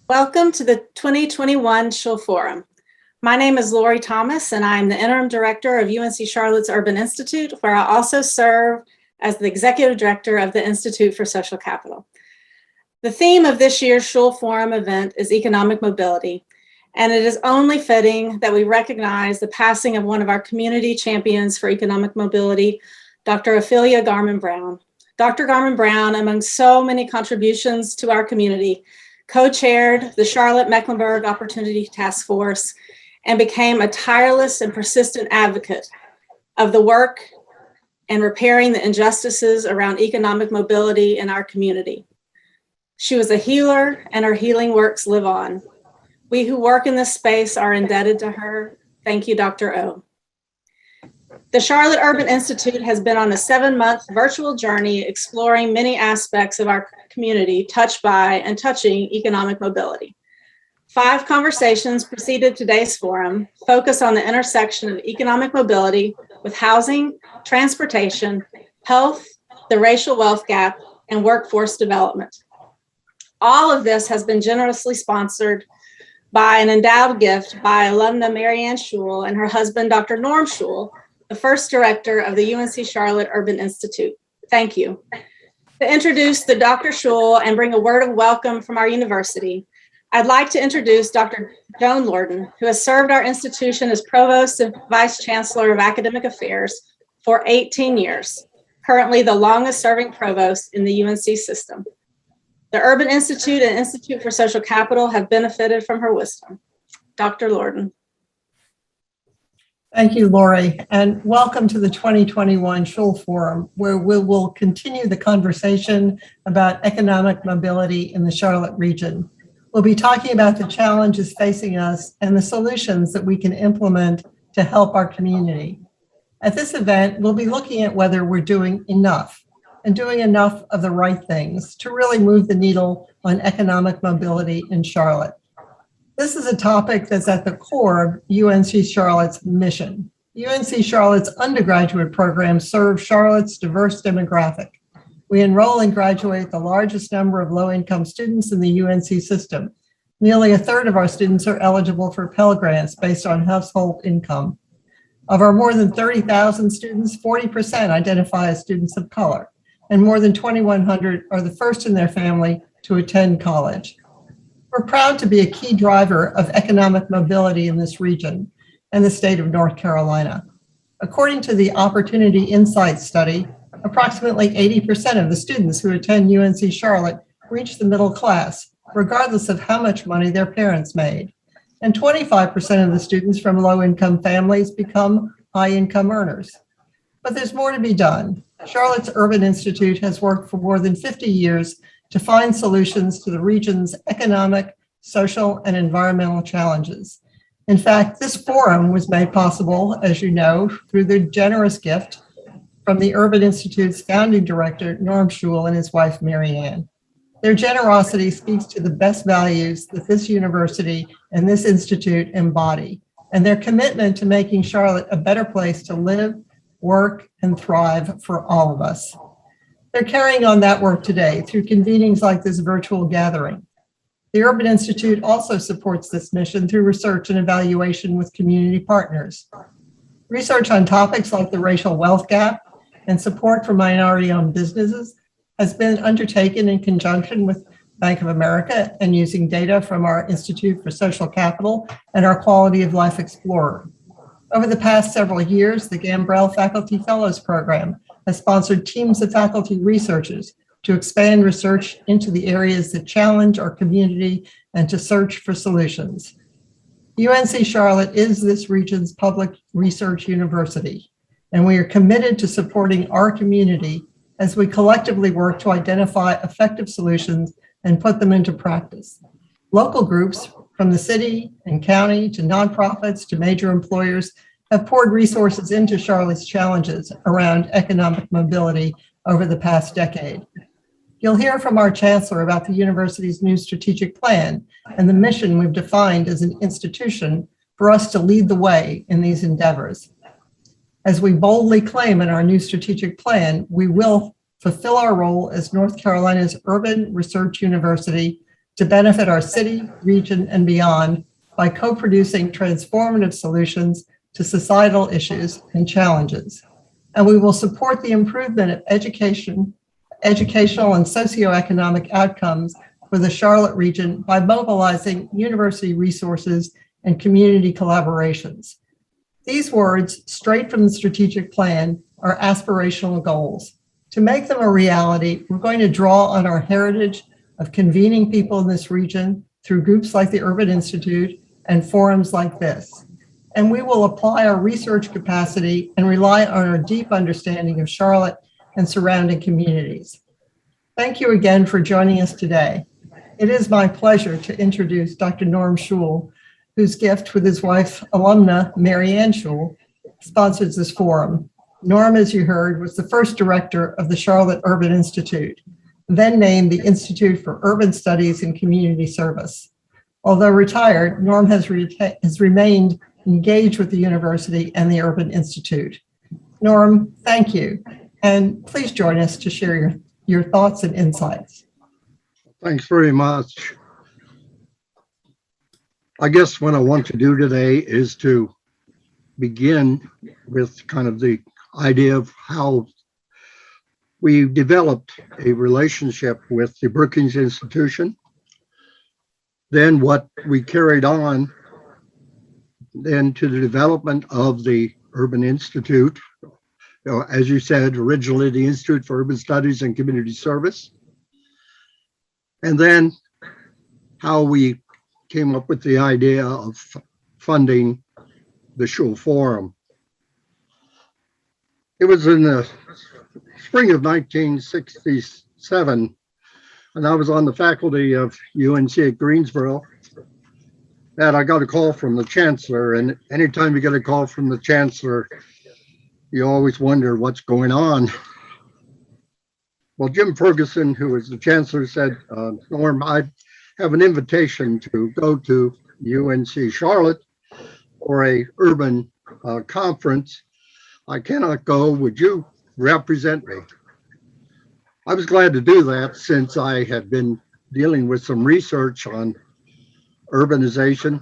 Welcome to the 2021 Schul Forum. My name is Lori Thomas, and I am the Interim Director of UNC Charlotte's Urban Institute, where I also serve as the Executive Director of the Institute for Social Capital. The theme of this year's Schul Forum event is economic mobility, and it is only fitting that we recognize the passing of one of our community champions for economic mobility, Dr. Ophelia Garman-Brown. Dr. Garman-Brown, among so many contributions to our community, co-chaired the Charlotte-Mecklenburg Opportunity Task Force and became a tireless and persistent advocate of the work and repairing the injustices around economic mobility in our community. She was a healer, and her healing works live on. We who work in this space are indebted to her. Thank you, Dr. O. The Charlotte Urban Institute has been on a 7-month virtual journey exploring many aspects of our community touched by and touching economic mobility. 5 conversations preceded today's forum, focus on the intersection of economic mobility with housing, transportation, health, the racial wealth gap, and workforce development. All of this has been generously sponsored by an endowed gift by alumna Marianne Schul and her husband, Dr. Norm Schul, the first director of the UNC Charlotte Urban Institute. Thank you. To introduce the Dr. Schul and bring a word of welcome from our university, I'd like to introduce Dr. Joan Lorden, who has served our institution as Provost and Vice Chancellor of Academic Affairs for 18 years, currently the longest serving provost in the UNC system. The Urban Institute and Institute for Social Capital have benefited from her wisdom. Dr. Lorden. Thank you, Lori, and welcome to the 2021 Schul Forum, where we will continue the conversation about economic mobility in the Charlotte region. We'll be talking about the challenges facing us and the solutions that we can implement to help our community. At this event, we'll be looking at whether we're doing enough and doing enough of the right things to really move the needle on economic mobility in Charlotte. This is a topic that's at the core of UNC Charlotte's mission. UNC Charlotte's undergraduate program serves Charlotte's diverse demographic. We enroll and graduate the largest number of low-income students in the UNC system. Nearly a third of our students are eligible for Pell Grants based on household income. Of our more than 30,000 students, 40% identify as students of color, and more than 2,100 are the first in their family to attend college. We're proud to be a key driver of economic mobility in this region and the state of North Carolina. According to the Opportunity Insights study, approximately 80% of the students who attend UNC Charlotte reach the middle class, regardless of how much money their parents made. And 25% of the students from low-income families become high-income earners. But there's more to be done. Charlotte's Urban Institute has worked for more than 50 years to find solutions to the region's economic, social, and environmental challenges. In fact, this forum was made possible, as you know, through the generous gift from the Urban Institute's founding director, Norm Schul, and his wife, Marianne. Their generosity speaks to the best values that this university and this institute embody, and their commitment to making Charlotte a better place to live, work, and thrive for all of us. They're carrying on that work today through convenings like this virtual gathering. The Urban Institute also supports this mission through research and evaluation with community partners. Research on topics like the racial wealth gap and support for minority-owned businesses has been undertaken in conjunction with Bank of America and using data from our Institute for Social Capital and our Quality of Life Explorer. Over the past several years, the Gambrell Faculty Fellows Program has sponsored teams of faculty researchers to expand research into the areas that challenge our community and to search for solutions. UNC Charlotte is this region's public research university, and we are committed to supporting our community as we collectively work to identify effective solutions and put them into practice. Local groups from the city and county to nonprofits to major employers have poured resources into Charlotte's challenges around economic mobility over the past decade. You'll hear from our chancellor about the university's new strategic plan and the mission we've defined as an institution for us to lead the way in these endeavors. As we boldly claim in our new strategic plan, we will fulfill our role as North Carolina's urban research university to benefit our city, region, and beyond by co-producing transformative solutions to societal issues and challenges. And we will support the improvement of educational and socioeconomic outcomes for the Charlotte region by mobilizing university resources and community collaborations. These words, straight from the strategic plan, are aspirational goals. To make them a reality, we're going to draw on our heritage of convening people in this region through groups like the Urban Institute and forums like this. And we will apply our research capacity and rely on our deep understanding of Charlotte and surrounding communities. Thank you again for joining us today. It is my pleasure to introduce Dr. Norm Schul, whose gift with his wife, alumna Marianne Schul, sponsors this forum. Norm, as you heard, was the first director of the Charlotte Urban Institute, then named the Institute for Urban Studies and Community Service. Although retired, Norm has remained engaged with the university and the Urban Institute. Norm, thank you. And please join us to share your thoughts and insights. Thanks very much. I guess what I want to do today is to begin with kind of the idea of how we developed a relationship with the Brookings Institution, then what we carried on then to the development of the Urban Institute. As you said, originally the Institute for Urban Studies and Community Service, and then how we came up with the idea of funding the Schul Forum. It was in the spring of 1967, and I was on the faculty of UNC at Greensboro, that I got a call from the chancellor. And anytime you get a call from the chancellor, you always wonder what's going on. Well, Jim Ferguson, who was the chancellor, said, Norm, I have an invitation to go to UNC Charlotte for a urban conference. I cannot go. Would you represent me? I was glad to do that since I had been dealing with some research on urbanization,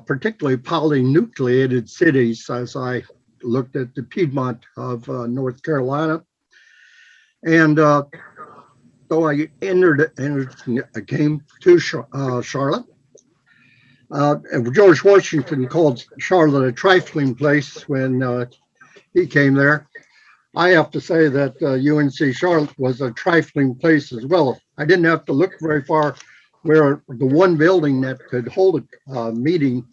particularly polynucleated cities, as I looked at the Piedmont of North Carolina. And though I came to Charlotte, George Washington called Charlotte a trifling place when he came there. I have to say that UNC Charlotte was a trifling place as well. I didn't have to look very far where the one building that could hold a meeting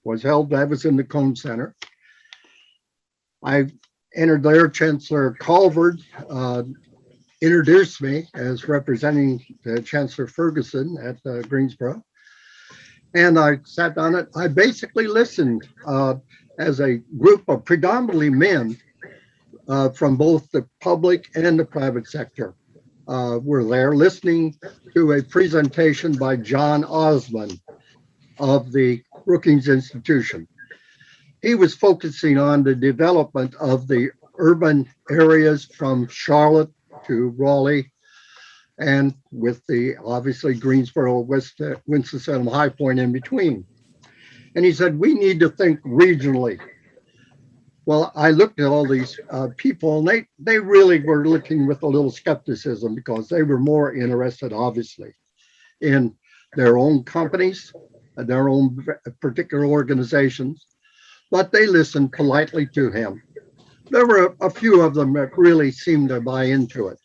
was held. That was in the Cone Center. I entered there. Chancellor Calvert introduced me as representing Chancellor Ferguson at Greensboro. And I sat down and I basically listened as a group of predominantly men from both the public and the private sector were there listening to a presentation by John Osmond of the Brookings Institution. He was focusing on the development of the urban areas from Charlotte to Raleigh, and with the obviously Greensboro, Winston-Salem, High Point in between. And he said, we need to think regionally. Well, I looked at all these people, and they really were looking with a little skepticism because they were more interested, obviously, in their own companies, their own particular organizations, but they listened politely to him. There were a few of them that really seemed to buy into it.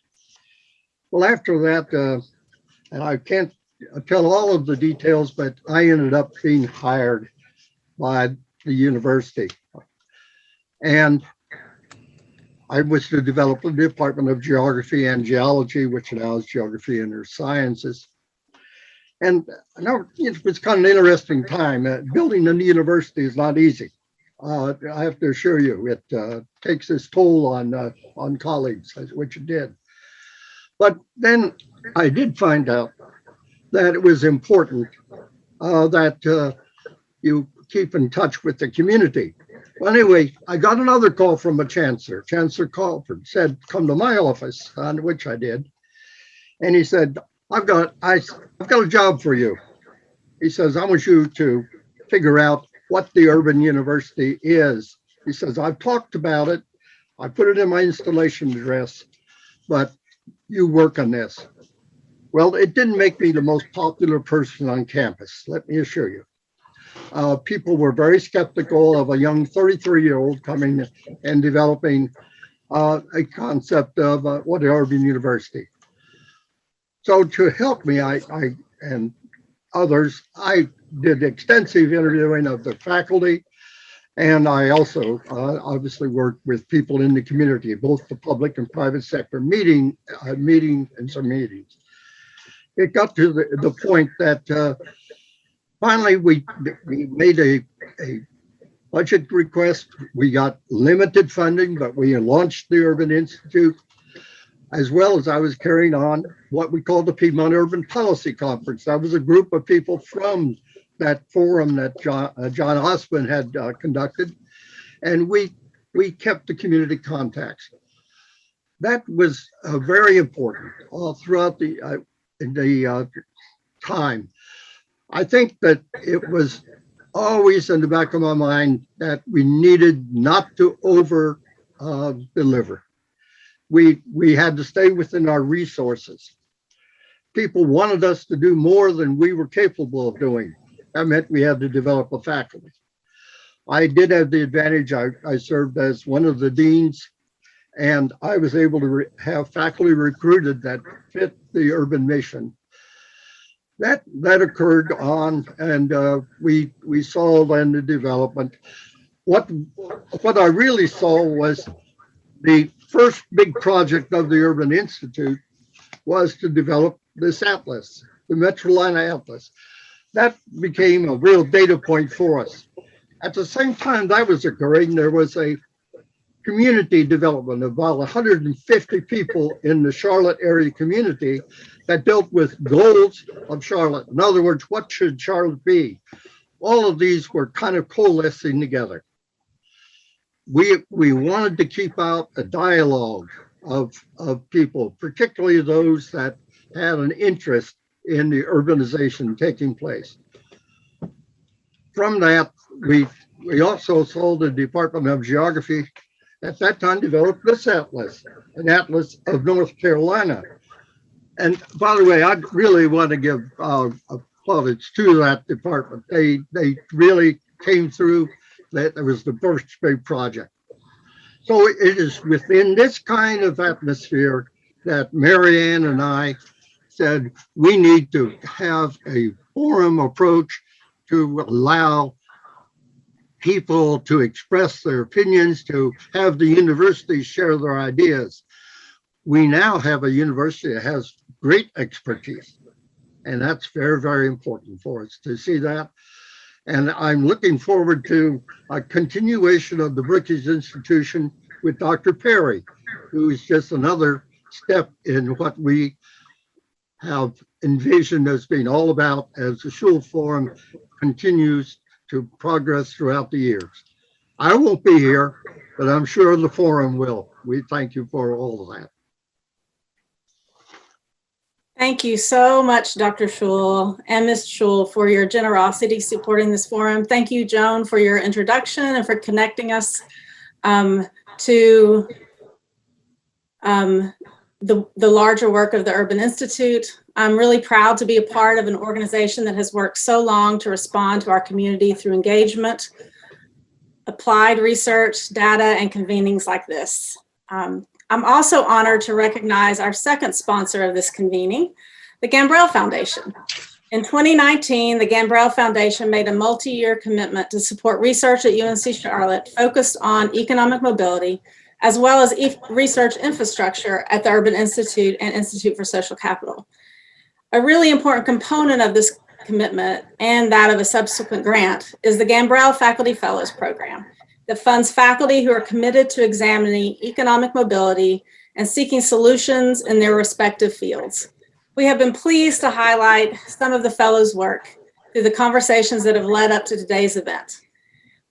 Well, after that, and I can't tell all of the details, but I ended up being hired by the university. And I was to develop the Department of Geography and Geology, which now is Geography and Earth Sciences. And now it was kind of an interesting time. Building a university is not easy. I have to assure you, it takes its toll on colleagues, which it did. But then I did find out that it was important that you keep in touch with the community. Well, anyway, I got another call from a chancellor. Chancellor Calford said, come to my office, on which I did. And he said, I've got a job for you. He says, I want you to figure out what the urban university is. He says, I've talked about it. I put it in my installation address, but you work on this. Well, it didn't make me the most popular person on campus, let me assure you. People were very skeptical of a young 33-year-old coming and developing a concept of what an urban university. So to help me, I and others, I did extensive interviewing of the faculty, and I also obviously worked with people in the community, both the public and private sector, meeting and some meetings. It got to the point that finally we made a budget request. We got limited funding, but we launched the Urban Institute, as well as I was carrying on what we called the Piedmont Urban Policy Conference. That was a group of people from that forum that John Osmond had conducted, and we kept the community contacts. That was very important all throughout the time. I think that it was always in the back of my mind that we needed not to over deliver. We had to stay within our resources. People wanted us to do more than we were capable of doing. That meant we had to develop a faculty. I did have the advantage, I served as one of the deans, and I was able to have faculty recruited that fit the urban mission. That occurred on, and we saw then the development. What I really saw was the first big project of the Urban Institute was to develop this atlas, the Metrolina Atlas. That became a real data point for us. At the same time that was occurring, there was a community development of about 150 people in the Charlotte area community that dealt with goals of Charlotte. In other words, what should Charlotte be? All of these were kind of coalescing together. We wanted to keep out a dialogue of people, particularly those that had an interest in the urbanization taking place. From that, we also saw the Department of Geography at that time developed this atlas, an atlas of North Carolina. And by the way, I really want to give plaudits to that department. They really came through. That was the first big project. So it is within this kind of atmosphere that Marianne and I said we need to have a forum approach to allow people to express their opinions, to have the universities share their ideas. We now have a university that has great expertise, and that's very, very important for us to see that. And I'm looking forward to a continuation of the Brookings Institution with Dr. Perry, who is just another step in what we have envisioned as being all about as the Schul Forum continues to progress throughout the years. I won't be here, but I'm sure the forum will. We thank you for all of that. Thank you so much, Dr. Schul and Ms. Schul, for your generosity supporting this forum. Thank you, Joan, for your introduction and for connecting us to the larger work of the Urban Institute. I'm really proud to be a part of an organization that has worked so long to respond to our community through engagement, applied research, data, and convenings like this. I'm also honored to recognize our second sponsor of this convening, the Gambrell Foundation. In 2019, the Gambrell Foundation made a multi-year commitment to support research at UNC Charlotte focused on economic mobility, as well as research infrastructure at the Urban Institute and Institute for Social Capital. A really important component of this commitment and that of a subsequent grant is the Gambrell Faculty Fellows Program that funds faculty who are committed to examining economic mobility and seeking solutions in their respective fields. We have been pleased to highlight some of the fellows' work through the conversations that have led up to today's event.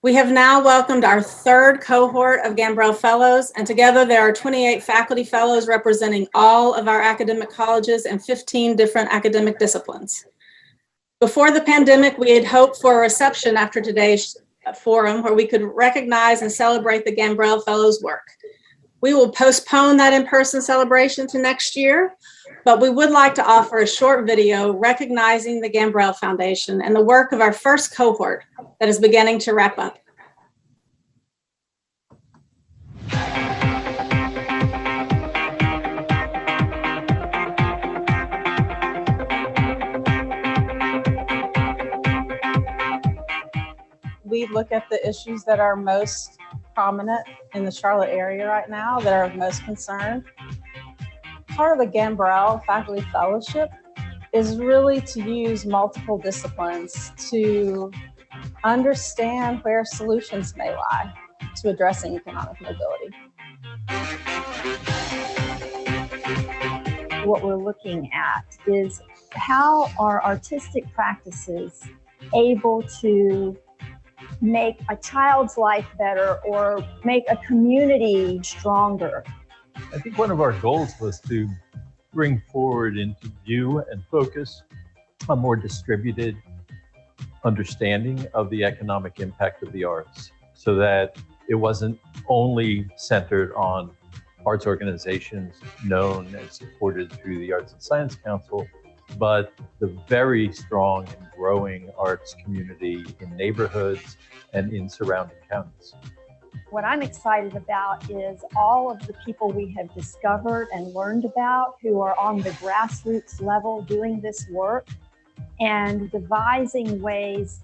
We have now welcomed our third cohort of Gambrell Fellows, and together there are 28 faculty fellows representing all of our academic colleges and 15 different academic disciplines. Before the pandemic, we had hoped for a reception after today's forum where we could recognize and celebrate the Gambrell Fellows' work. We will postpone that in-person celebration to next year, but we would like to offer a short video recognizing the Gambrell Foundation and the work of our first cohort that is beginning to wrap up. We look at the issues that are most prominent in the Charlotte area right now, that are of most concern. Part of the Gambrell Faculty Fellowship is really to use multiple disciplines to understand where solutions may lie to addressing economic mobility. What we're looking at is how are artistic practices able to make a child's life better or make a community stronger. I think one of our goals was to bring forward into view and focus a more distributed understanding of the economic impact of the arts, so that it wasn't only centered on arts organizations known and supported through the Arts and Science Council, but the very strong and growing arts community in neighborhoods and in surrounding counties. What I'm excited about is all of the people we have discovered and learned about who are on the grassroots level doing this work and devising ways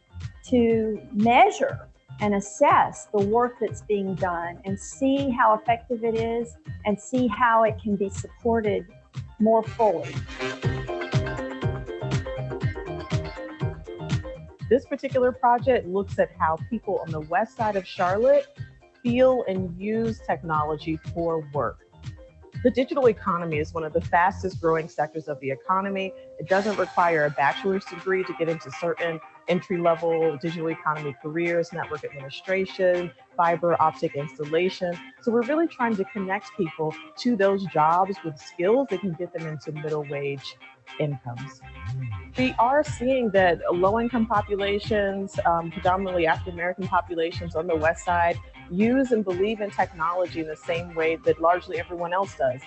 to measure and assess the work that's being done and see how effective it is and see how it can be supported more fully. This particular project looks at how people on the west side of Charlotte feel and use technology for work. The digital economy is one of the fastest growing sectors of the economy. It doesn't require a bachelor's degree to get into certain entry-level digital economy careers, network administration, fiber optic installation. So we're really trying to connect people to those jobs with skills that can get them into middle wage incomes. We are seeing that low-income populations, predominantly African-American populations on the west side, use and believe in technology in the same way that largely everyone else does.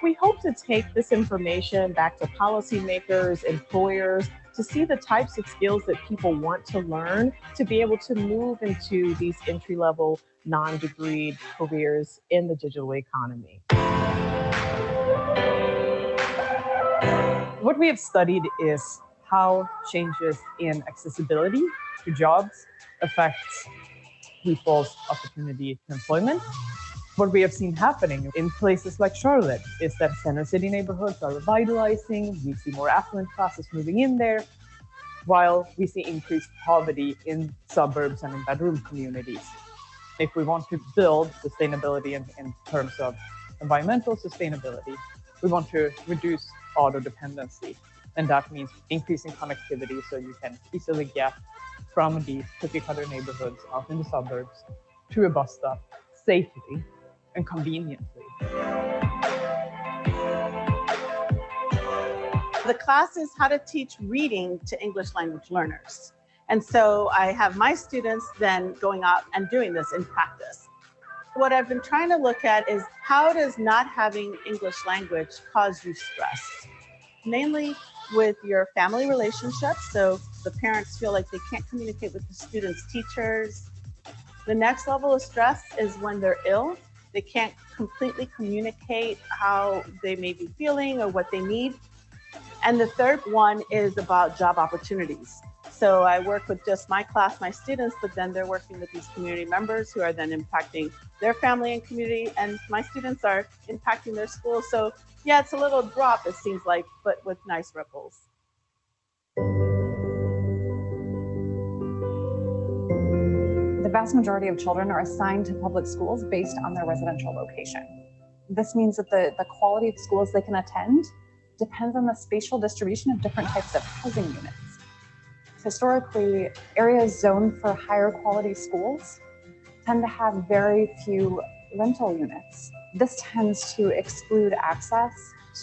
We hope to take this information back to policymakers, employers, to see the types of skills that people want to learn to be able to move into these entry-level, non-degreed careers in the digital economy. What we have studied is how changes in accessibility to jobs affects people's opportunity to employment. What we have seen happening in places like Charlotte is that center city neighborhoods are revitalizing. We see more affluent classes moving in there, while we see increased poverty in suburbs and in bedroom communities. If we want to build sustainability in terms of environmental sustainability, we want to reduce auto dependency. And that means increasing connectivity so you can easily get from these cookie-cutter neighborhoods out in the suburbs to a bus stop safely and conveniently. The class is how to teach reading to English language learners. And so I have my students then going out and doing this in practice. What I've been trying to look at is how does not having English language cause you stress? Mainly with your family relationships. So the parents feel like they can't communicate with the students' teachers. The next level of stress is when they're ill. They can't completely communicate how they may be feeling or what they need. And the third one is about job opportunities. So I work with just my class, my students, but then they're working with these community members who are then impacting their family and community, and my students are impacting their school. So yeah, it's a little drop, it seems like, but with nice ripples. The vast majority of children are assigned to public schools based on their residential location. This means that the quality of schools they can attend depends on the spatial distribution of different types of housing units. Historically, areas zoned for higher quality schools tend to have very few rental units. This tends to exclude access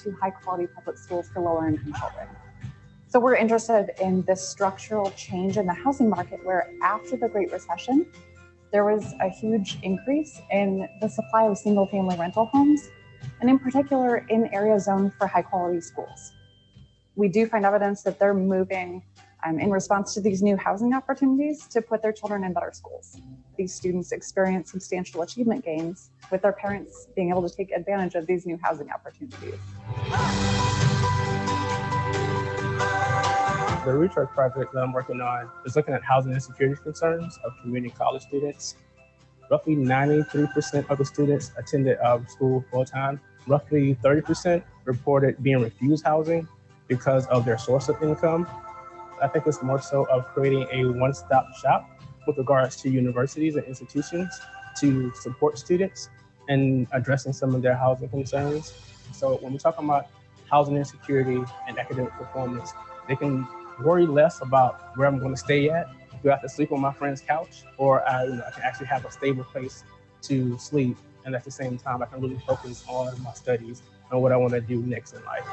to high quality public schools for lower income children. So we're interested in this structural change in the housing market where after the Great Recession, there was a huge increase in the supply of single family rental homes, and in particular in areas zoned for high quality schools. We do find evidence that they're moving in response to these new housing opportunities to put their children in better schools. These students experience substantial achievement gains with their parents being able to take advantage of these new housing opportunities. The research project that I'm working on is looking at housing insecurity concerns of community college students. Roughly 93% of the students attended school full-time. Roughly 30% reported being refused housing because of their source of income. I think it's more so of creating a one-stop shop with regards to universities and institutions to support students and addressing some of their housing concerns. So when we're talking about housing insecurity and academic performance, they can worry less about where I'm going to stay at. Do I have to sleep on my friend's couch, or I can actually have a stable place to sleep, and at the same time I can really focus on my studies and what I want to do next in life.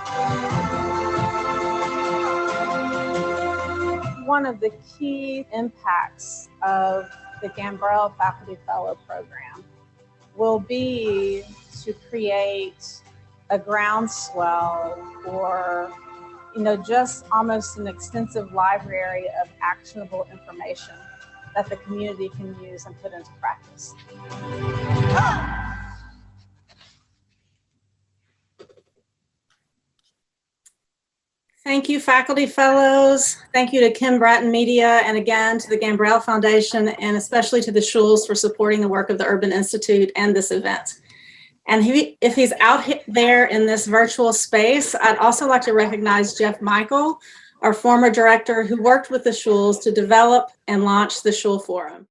One of the key impacts of the Gambrell Faculty Fellow Program will be to create a groundswell for, just almost an extensive library of actionable information that the community can use and put into practice. Thank you, faculty fellows. Thank you to Kim Bratton Media, and again to the Gambrell Foundation, and especially to the Schuls for supporting the work of the Urban Institute and this event. And if he's out there in this virtual space, I'd also like to recognize Jeff Michael, our former director who worked with the Schuls to develop and launch the Schul Forum.